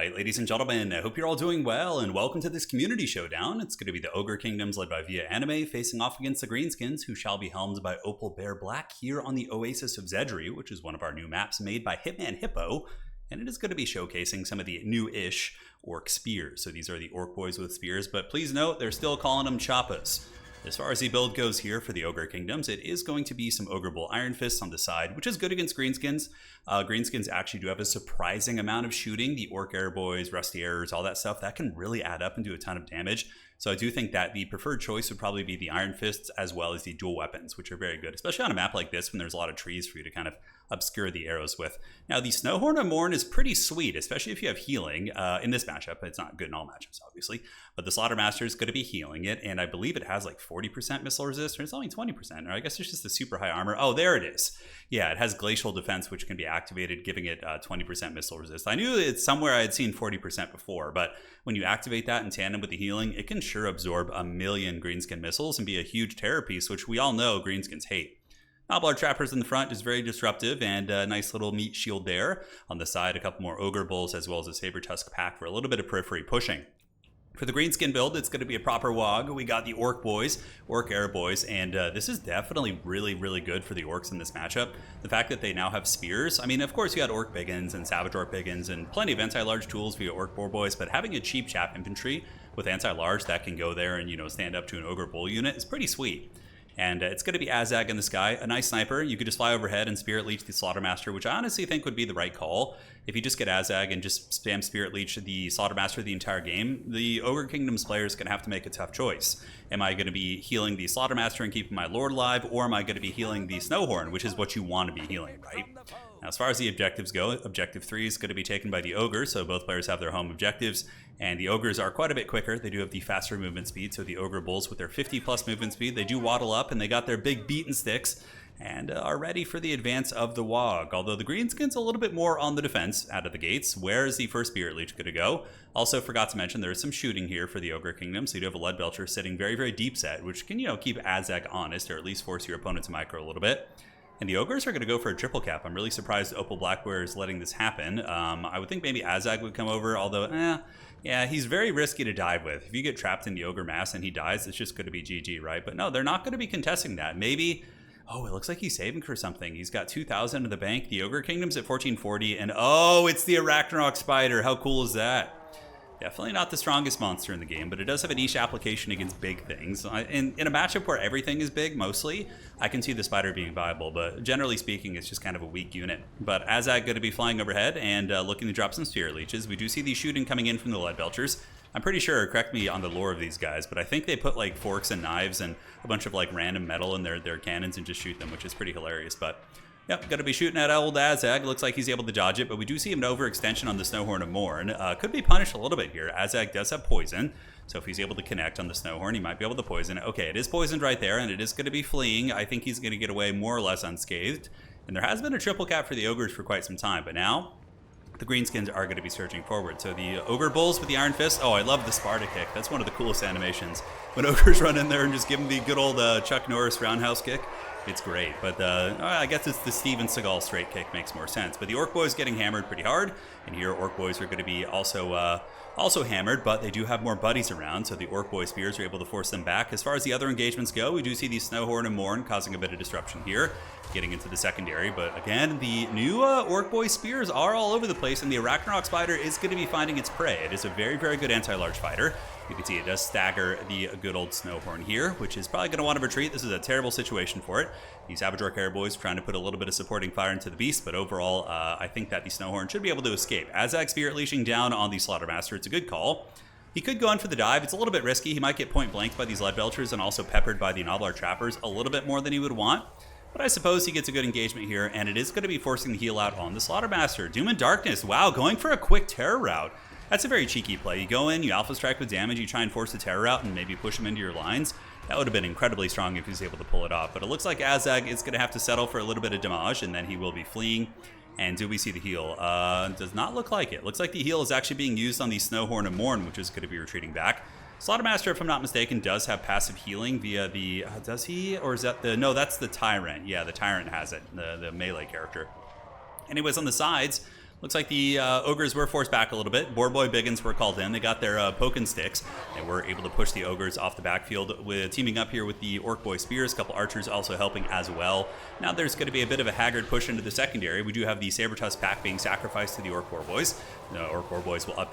Alright, ladies and gentlemen, I hope you're all doing well, and welcome to this community showdown. It's going to be the Ogre Kingdoms led by Via Anime facing off against the Greenskins, who shall be helmed by Opal Bear Black here on the Oasis of Zedri, which is one of our new maps made by Hitman Hippo, and it is going to be showcasing some of the new-ish orc spears. So these are the orc boys with spears, but please note, they're still calling them chappas. As far as the build goes here for the Ogre Kingdoms, it is going to be some Ogre Bull Iron Fists on the side, which is good against Greenskins. Greenskins actually do have a surprising amount of shooting. The Orc Air Boys, Rusty Errors, all that stuff, that can really add up and do a ton of damage. So I do think that the preferred choice would probably be the Iron Fists as well as the dual weapons, which are very good, especially on a map like this when there's a lot of trees for you to kind of obscure the arrows with. Now, the Snowhorn of Morn is pretty sweet, especially if you have healing in this matchup. It's not good in all matchups, obviously, but the Slaughtermaster is going to be healing it, and I believe it has like 40% missile resist, or it's only 20%, or I guess it's just the super high armor. Oh, there it is. Yeah, it has Glacial Defense, which can be activated, giving it 20% missile resist. I knew it's somewhere I had seen 40% before, but when you activate that in tandem with the healing, it can sure absorb a million Greenskin missiles and be a huge terror piece, which we all know Greenskins hate. Nobblar Trappers in the front is very disruptive, and a nice little meat shield there. On the side, a couple more Ogre Bulls as well as a Saber Tusk pack for a little bit of periphery pushing. For the Greenskin build, it's going to be a proper WOG. We got the Orc Boys, Orc Air Boys, and this is definitely really, really good for the Orcs in this matchup. The fact that they now have spears. I mean, of course, you had Orc Biggins and Savage Orc Biggins and plenty of anti-large tools via Orc Boar Boys, but having a cheap chap infantry with anti-large that can go there and, you know, stand up to an Ogre Bull unit is pretty sweet. And it's going to be Azag in the sky, a nice sniper. You could just fly overhead and Spirit Leech the Slaughtermaster, which I honestly think would be the right call. If you just get Azag and just spam Spirit Leech the Slaughtermaster the entire game, the Ogre Kingdoms player is going to have to make a tough choice. Am I going to be healing the Slaughtermaster and keeping my Lord alive, or am I going to be healing the Snowhorn, which is what you want to be healing, right? Now, as far as the objectives go, Objective 3 is going to be taken by the Ogre, so both players have their home objectives, and the Ogres are quite a bit quicker. They do have the faster movement speed, so the Ogre Bulls with their 50+ movement speed, they do waddle up, and they got their big beaten sticks, and are ready for the advance of the WOG. Although the Greenskins a little bit more on the defense out of the gates. Where is the first Spirit Leech going to go? Also forgot to mention there is some shooting here for the Ogre Kingdom, so you do have a Lead Belcher sitting very, very deep set, which can, you know, keep Azag honest, or at least force your opponent to micro a little bit. And the Ogres are going to go for a triple cap. I'm really surprised Opal Blackbear is letting this happen. I would think maybe Azag would come over, although, yeah, he's very risky to dive with. If you get trapped in the Ogre mass and he dies, it's just going to be GG, right? But no, they're not going to be contesting that. Maybe, oh, it looks like he's saving for something. He's got 2,000 in the bank. The Ogre Kingdom's at 1440, and oh, it's the Arachnarok Spider. How cool is that? Definitely not the strongest monster in the game, but it does have a niche application against big things. In a matchup where everything is big, mostly, I can see the Spider being viable, but generally speaking, it's just kind of a weak unit. But Azag going to be flying overhead and looking to drop some Spirit Leeches. We do see the shooting coming in from the Lead Belchers. I'm pretty sure, correct me on the lore of these guys, but I think they put like forks and knives and a bunch of like random metal in their cannons and just shoot them, which is pretty hilarious. But yep, going to be shooting at old Azag. Looks like he's able to dodge it, but we do see an overextension on the Snowhorn of Morn. Could be punished a little bit here. Azag does have poison, so if he's able to connect on the Snowhorn, he might be able to poison it. Okay, it is poisoned right there, and it is going to be fleeing. I think he's going to get away more or less unscathed. And there has been a triple cap for the Ogres for quite some time, but now the Greenskins are going to be surging forward. So the Ogre Bulls with the Iron Fist. Oh, I love the Sparta kick. That's one of the coolest animations. When Ogres run in there and just give him the good old Chuck Norris roundhouse kick. It's great, but I guess it's the Steven Seagal straight kick makes more sense. But the Orc Boys getting hammered pretty hard, and here Orc Boys are going to be also hammered, but they do have more buddies around, so the Orc Boy spears are able to force them back. As far as the other engagements go, we do see the Snowhorn and Morn causing a bit of disruption here, getting into the secondary. But again, the new Orc Boy spears are all over the place, and the Arachnarok Spider is going to be finding its prey. It is a very, very good anti-large fighter. You can see it does stagger the good old Snowhorn here, which is probably going to want to retreat. This is a terrible situation for it. The Savage Orc Air Boys trying to put a little bit of supporting fire into the beast, but overall, I think that the Snowhorn should be able to escape. Azag Spirit Leashing down on the Slaughtermaster. It's a good call. He could go in for the dive. It's a little bit risky. He might get point blanked by these Lead Belchers and also peppered by the Nobblar Trappers a little bit more than he would want. But I suppose he gets a good engagement here, and it is going to be forcing the heal out on the Slaughtermaster. Doom and Darkness. Wow, going for a quick terror route. That's a very cheeky play. You go in, you alpha strike with damage, you try and force a terror out and maybe push him into your lines. That would have been incredibly strong if he was able to pull it off. But it looks like Azag is going to have to settle for a little bit of damage, and then he will be fleeing. And do we see the heal? Does not look like it. Looks like the heal is actually being used on the Snowhorn of Morn, which is going to be retreating back. Slaughtermaster, if I'm not mistaken, does have passive healing via the... does he? Or is that the... No, that's the Tyrant. Yeah, the Tyrant has it, the melee character. Anyways, on the sides, Looks like the Ogres were forced back a little bit. Boarboy Biggins were called in. They got their poking sticks. They were able to push the Ogres off the backfield with teaming up here with the Orc Boy Spears. A couple archers also helping as well. Now there's going to be a bit of a haggard push into the secondary. We do have the Saber-Tusk pack being sacrificed to the Orc Boar Boys. The Orc Boar Boys will not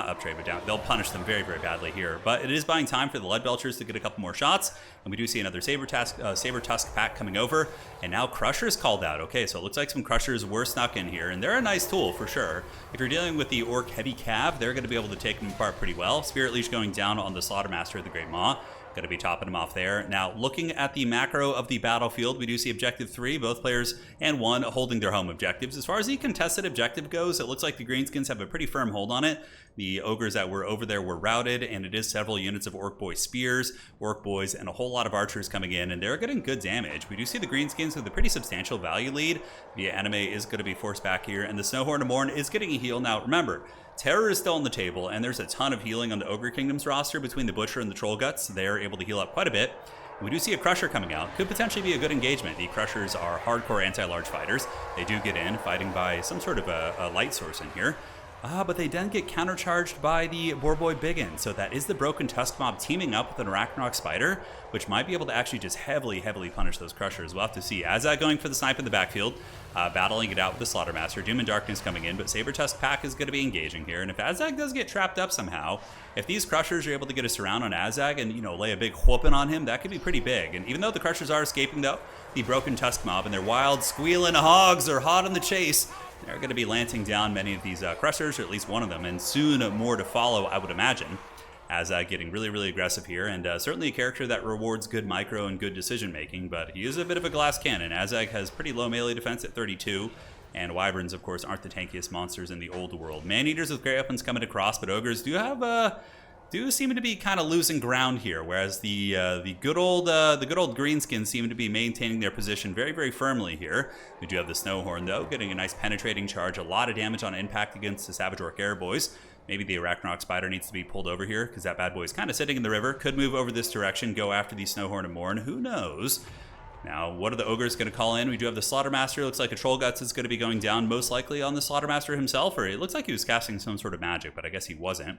uptrade, but down. They'll punish them very, very badly here. But it is buying time for the Lead Belchers to get a couple more shots. And we do see another Saber-Tusk pack coming over. And now Crushers called out. Okay, so it looks like some Crushers were snuck in here. And they're a nice tool for sure. If you're dealing with the Orc Heavy Cav, they're going to be able to take them apart pretty well. Spirit Leech going down on the Slaughtermaster of the Great Maw. Going to be topping them off there. Now, looking at the macro of the battlefield, we do see Objective 3, both players and 1 holding their home objectives. As far as the contested objective goes, it looks like the Greenskins have a pretty firm hold on it. The Ogres that were over there were routed, and it is several units of Orc Boy Spears, Orc Boys, and a whole lot of archers coming in, and they're getting good damage. We do see the Greenskins with a pretty substantial value lead. The anime is going to be forced back here, and the Snowhorn of Morn is getting a heal. Now, remember, Terror is still on the table, and there's a ton of healing on the Ogre Kingdom's roster between the Butcher and the Troll Guts. They're able to heal up quite a bit. We do see a Crusher coming out. Could potentially be a good engagement. The Crushers are hardcore anti-large fighters. They do get in, fighting by some sort of a light source in here. But they then get countercharged by the Boarboy Biggin. So that is the Broken Tusk Mob teaming up with an Arachnarok Spider, which might be able to actually just heavily punish those Crushers. We'll have to see. Azag going for the snipe in the backfield, battling it out with the Slaughtermaster. Doom and Darkness coming in, but Saber-Tusk pack is going to be engaging here. And if Azag does get trapped up somehow, if these Crushers are able to get a surround on Azag and, lay a big whooping on him, that could be pretty big. And even though the Crushers are escaping, though, the Broken Tusk Mob and their wild squealing hogs are hot on the chase. They're going to be lancing down many of these Crushers, or at least one of them, and soon more to follow, I would imagine, as getting really aggressive here, and certainly a character that rewards good micro and good decision-making, but he is a bit of a glass cannon. Azag has pretty low melee defense at 32, and Wyverns, of course, aren't the tankiest monsters in the old world. Man-Eaters with Great Weapons coming across, but Ogres do have do seem to be kind of losing ground here, whereas the good old Greenskins seem to be maintaining their position very firmly here. We do have the Snowhorn, though, getting a nice penetrating charge, a lot of damage on impact against the Savage Orc Air Boys. Maybe the Arachnarok Spider needs to be pulled over here, because that bad boy is kind of sitting in the river. Could move over this direction, go after the Snowhorn of Morn. Who knows? Now, what are the Ogres going to call in? We do have the Slaughtermaster. Looks like a Troll Guts is going to be going down, most likely on the Slaughtermaster himself, or it looks like he was casting some sort of magic, but I guess he wasn't.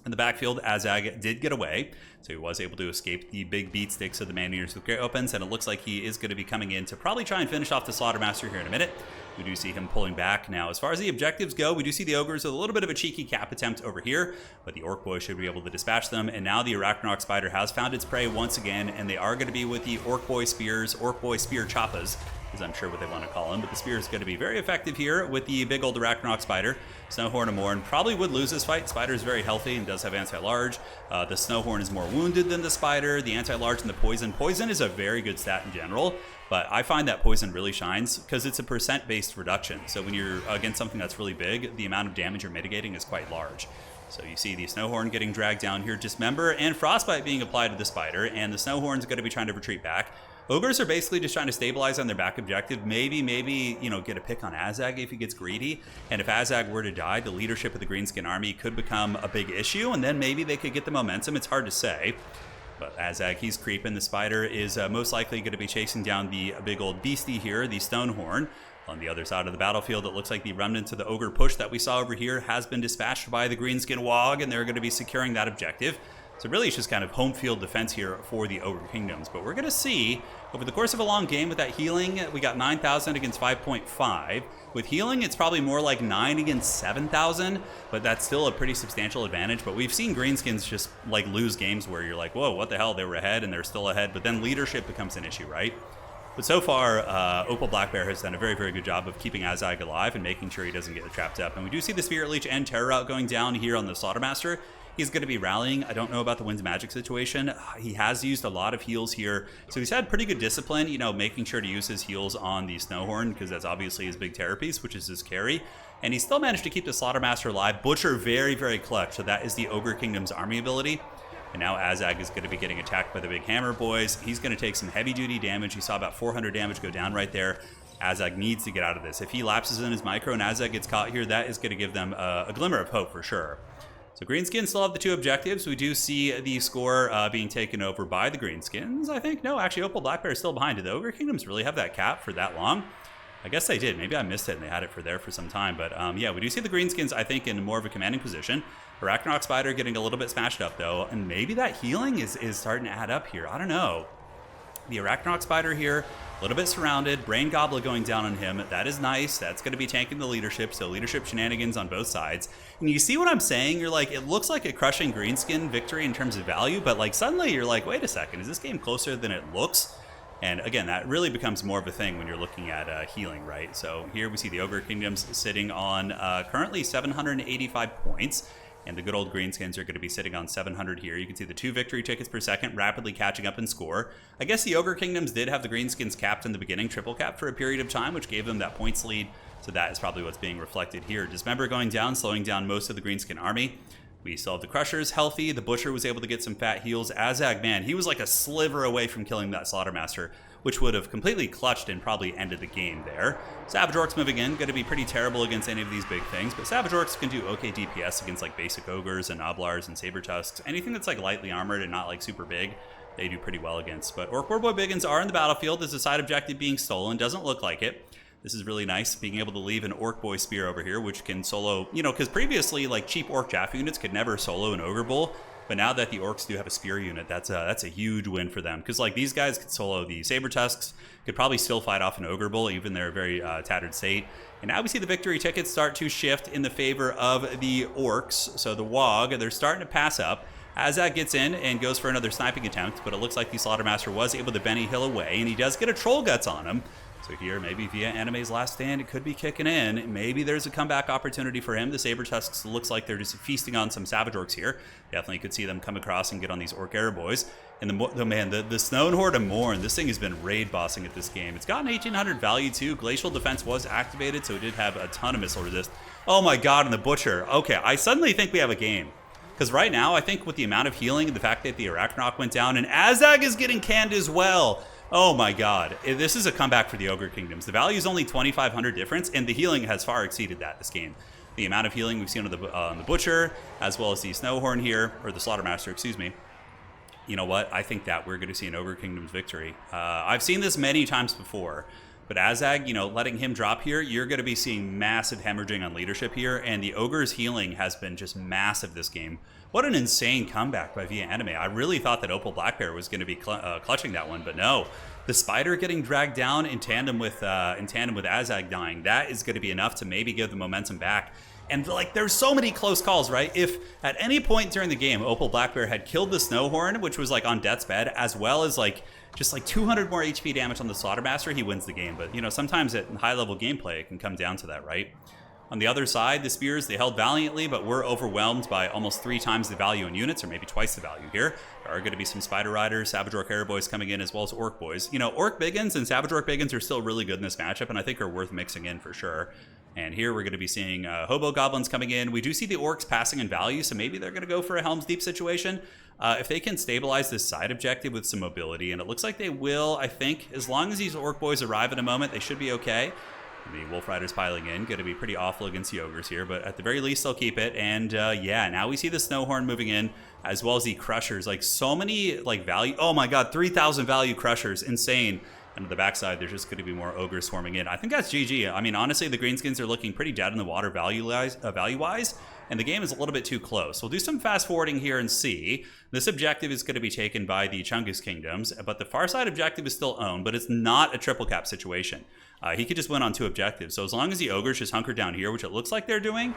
In the backfield, Azag did get away, so he was able to escape the big beat sticks of the Man-Eaters with Great Opens, and it looks like he is going to be coming in to probably try and finish off the Slaughtermaster here in a minute. We do see him pulling back. Now, as far as the objectives go, we do see the Ogres with a little bit of a cheeky cap attempt over here, but the Orc Boy should be able to dispatch them, and now the Arachnarok Spider has found its prey once again, and they are going to be with the Orc Boy Spears, Orc Boy Spear Choppas, is I'm sure what they want to call him, but the spear is going to be very effective here with the big old Arachnarok Spider. Snowhorn of Morn probably would lose this fight. Spider is very healthy and does have anti-large. The Snowhorn is more wounded than the Spider. The anti-large and the poison. Poison is a very good stat in general, but I find that poison really shines because it's a percent-based reduction. So when you're against something that's really big, the amount of damage you're mitigating is quite large. So you see the Snowhorn getting dragged down here, Dismember, and Frostbite being applied to the Spider, and the Snowhorn's going to be trying to retreat back. Ogres are basically just trying to stabilize on their back objective. Maybe, get a pick on Azag if he gets greedy. And if Azag were to die, the leadership of the Greenskin army could become a big issue, and then maybe they could get the momentum. It's hard to say. But Azag, he's creeping. The Spider is most likely going to be chasing down the big old beastie here, the Stonehorn. On the other side of the battlefield, it looks like the remnants of the Ogre push that we saw over here has been dispatched by the Greenskin Wog, and they're going to be securing that objective. So really it's just kind of home field defense here for the Ogre Kingdoms. But we're going to see, over the course of a long game with that healing, we got 9,000 against 5.5. With healing, it's probably more like 9 against 7,000, but that's still a pretty substantial advantage. But we've seen Greenskins just like lose games where you're like, whoa, what the hell, they were ahead and they're still ahead. But then leadership becomes an issue, right? But so far, Opal Blackbear has done a very good job of keeping Azag alive and making sure he doesn't get trapped up. And we do see the Spirit Leech and Terror Route going down here on the Slaughtermaster. He's going to be rallying. I don't know about the Wind's Magic situation. He has used a lot of heals here. So he's had pretty good discipline, making sure to use his heals on the Snowhorn, because that's obviously his big terror piece, which is his carry. And he still managed to keep the Slaughtermaster alive. Butcher very clutch. So that is the Ogre Kingdom's army ability. And now Azag is going to be getting attacked by the big hammer boys. He's going to take some heavy-duty damage. You saw about 400 damage go down right there. Azag needs to get out of this. If he lapses in his micro and Azag gets caught here, that is going to give them a glimmer of hope for sure. So Greenskins still have the 2 objectives. We do see the score being taken over by the Greenskins, I think. No, actually, Opal Blackbear is still behind it. The Ogre Kingdoms really have that cap for that long. I guess they did. Maybe I missed it and they had it for some time. But yeah, we do see the Greenskins, I think, in more of a commanding position. Arachnarok Spider getting a little bit smashed up, though. And maybe that healing is starting to add up here. I don't know. The Arachnarok Spider here, a little bit surrounded. Brain Goblet going down on him. That is nice. That's going to be tanking the leadership. So leadership shenanigans on both sides. And you see what I'm saying? You're like, it looks like a crushing Greenskin victory in terms of value. But like suddenly you're like, wait a second. Is this game closer than it looks? And again, that really becomes more of a thing when you're looking at healing, right? So here we see the Ogre Kingdoms sitting on currently 785 points. And the good old Greenskins are going to be sitting on 700 here. You can see the 2 victory tickets per second rapidly catching up in score. I guess the Ogre Kingdoms did have the Greenskins capped in the beginning, triple capped for a period of time, which gave them that points lead. So that is probably what's being reflected here. Dismember going down, slowing down most of the Greenskin army. We still have the Crushers healthy. The Butcher was able to get some fat heals. Azag, man, he was like a sliver away from killing that Slaughtermaster, which would have completely clutched and probably ended the game there. Savage Orcs moving in, going to be pretty terrible against any of these big things, but Savage Orcs can do okay DPS against like basic Ogres and Noblars and Saber Tusks. Anything that's like lightly armored and not like super big, they do pretty well against. But Orc Warboy Biggins are in the battlefield. There's a side objective being stolen. Doesn't look like it. This is really nice, being able to leave an Orc Boy Spear over here, which can solo, you know, because previously, like, cheap Orc Jaffa units could never solo an Ogre Bull, but now that the Orcs do have a Spear unit, that's a huge win for them, because, like, these guys could solo the Saber Tusks, could probably still fight off an Ogre Bull, even their very tattered state. And now we see the victory tickets start to shift in the favor of the Orcs, so the WOG, they're starting to pass up. Azag gets in and goes for another sniping attempt, but it looks like the Slaughtermaster was able to Benny Hill away, and he does get a Troll Guts on him. So here, maybe via Anime's last stand, it could be kicking in. Maybe there's a comeback opportunity for him. The Saber Tusks looks like they're just feasting on some Savage Orcs here. Definitely could see them come across and get on these Orc Air Boys. And the Snow Horde of Morn, this thing has been raid bossing at this game. It's gotten 1800 value too. Glacial Defense was activated, so it did have a ton of missile resist. Oh my god, and the Butcher. Okay, I suddenly think we have a game. Because right now, I think with the amount of healing and the fact that the Arachnarok went down, and Azag is getting canned as well. Oh my god, this is a comeback for the Ogre Kingdoms. The value is only 2,500 difference, and the healing has far exceeded that this game. The amount of healing we've seen on the Butcher, as well as the Snowhorn here, or the Slaughtermaster, excuse me. You know what? I think that we're going to see an Ogre Kingdoms victory. I've seen this many times before, but Azag, you know, letting him drop here, you're going to be seeing massive hemorrhaging on leadership here, and the Ogre's healing has been just massive this game. What an insane comeback by Via Anime. I really thought that Opal Blackbear was going to be clutching that one, but no. The Spider getting dragged down in tandem with Azag dying, that is going to be enough to maybe give the momentum back. And like, there's so many close calls, right? If at any point during the game, Opal Blackbear had killed the Snowhorn, which was like on death's bed, as well as like just like 200 more HP damage on the Slaughtermaster, he wins the game. But you know, sometimes at high-level gameplay, it can come down to that, right? On the other side, the Spears, they held valiantly, but were overwhelmed by almost 3 times the value in units, or maybe twice the value here. There are going to be some Spider Riders, Savage Orc Air Boys coming in, as well as Orc Boys. You know, Orc Biggins and Savage Orc Biggins are still really good in this matchup, and I think are worth mixing in for sure. And here we're going to be seeing Hobo Goblins coming in. We do see the Orcs passing in value, so maybe they're going to go for a Helm's Deep situation. If they can stabilize this side objective with some mobility, and it looks like they will, I think. As long as these Orc Boys arrive in a moment, they should be okay. The Wolf Riders piling in, going to be pretty awful against the Ogres here, but at the very least they'll keep it. And yeah, now we see the Snowhorn moving in, as well as the Crushers. Like, so many like value. Oh my god, 3,000 value Crushers, insane. And on the backside, there's just going to be more Ogres swarming in. I think that's GG. I mean, honestly, the Greenskins are looking pretty dead in the water value-wise, and the game is a little bit too close. We'll do some fast-forwarding here and see. This objective is going to be taken by the Chungus Kingdoms, but the far side objective is still owned, but it's not a triple cap situation. He could just win on 2 objectives. So as long as the Ogres just hunker down here, which it looks like they're doing.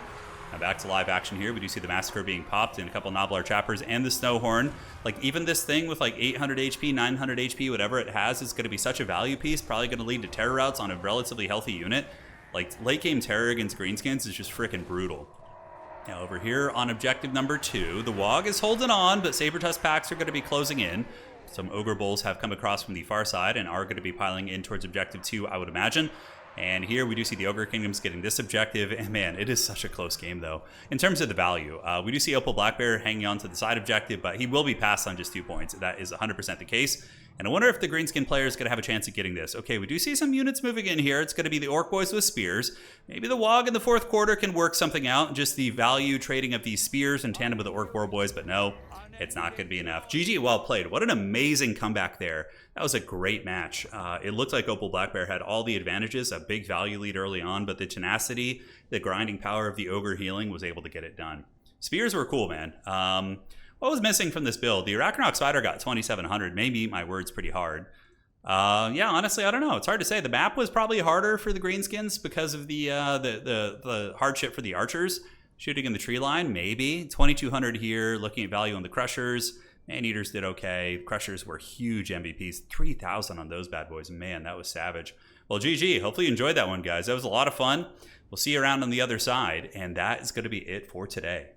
Now back to live action here. We do see the Massacre being popped and a couple Noblar Chappers and the Snowhorn. Like, even this thing with like 800 HP, 900 HP, whatever it has, is going to be such a value piece. Probably going to lead to terror routes on a relatively healthy unit. Like, late game terror against Greenskins is just freaking brutal. Now over here on objective number 2, the WOG is holding on, but Sabertusk packs are going to be closing in. Some Ogre Bulls have come across from the far side and are going to be piling in towards objective 2, I would imagine. And here we do see the Ogre Kingdoms getting this objective, and man, it is such a close game though. In terms of the value, we do see Opal Blackbear hanging on to the side objective, but he will be passed on just 2 points. That is 100% the case. And I wonder if the Greenskin player is going to have a chance at getting this. Okay, we do see some units moving in here. It's going to be the Orc Boys with spears. Maybe the Wog in the fourth quarter can work something out. Just the value trading of these spears in tandem with the Orc Boys, but no, it's not going to be enough. GG, well played. What an amazing comeback there. That was a great match. It looked like Opal Black Bear had all the advantages, a big value lead early on, but the tenacity, the grinding power of the Ogre healing was able to get it done. Spears were cool, man. What was missing from this build? The Arachnarok Spider got 2,700. Maybe eat my words pretty hard. Yeah, honestly, I don't know. It's hard to say. The map was probably harder for the Greenskins because of the hardship for the archers. Shooting in the tree line, maybe. 2,200 here, looking at value on the Crushers. Maneaters did okay. Crushers were huge MVPs. 3,000 on those bad boys. Man, that was savage. Well, GG. Hopefully you enjoyed that one, guys. That was a lot of fun. We'll see you around on the other side. And that is going to be it for today.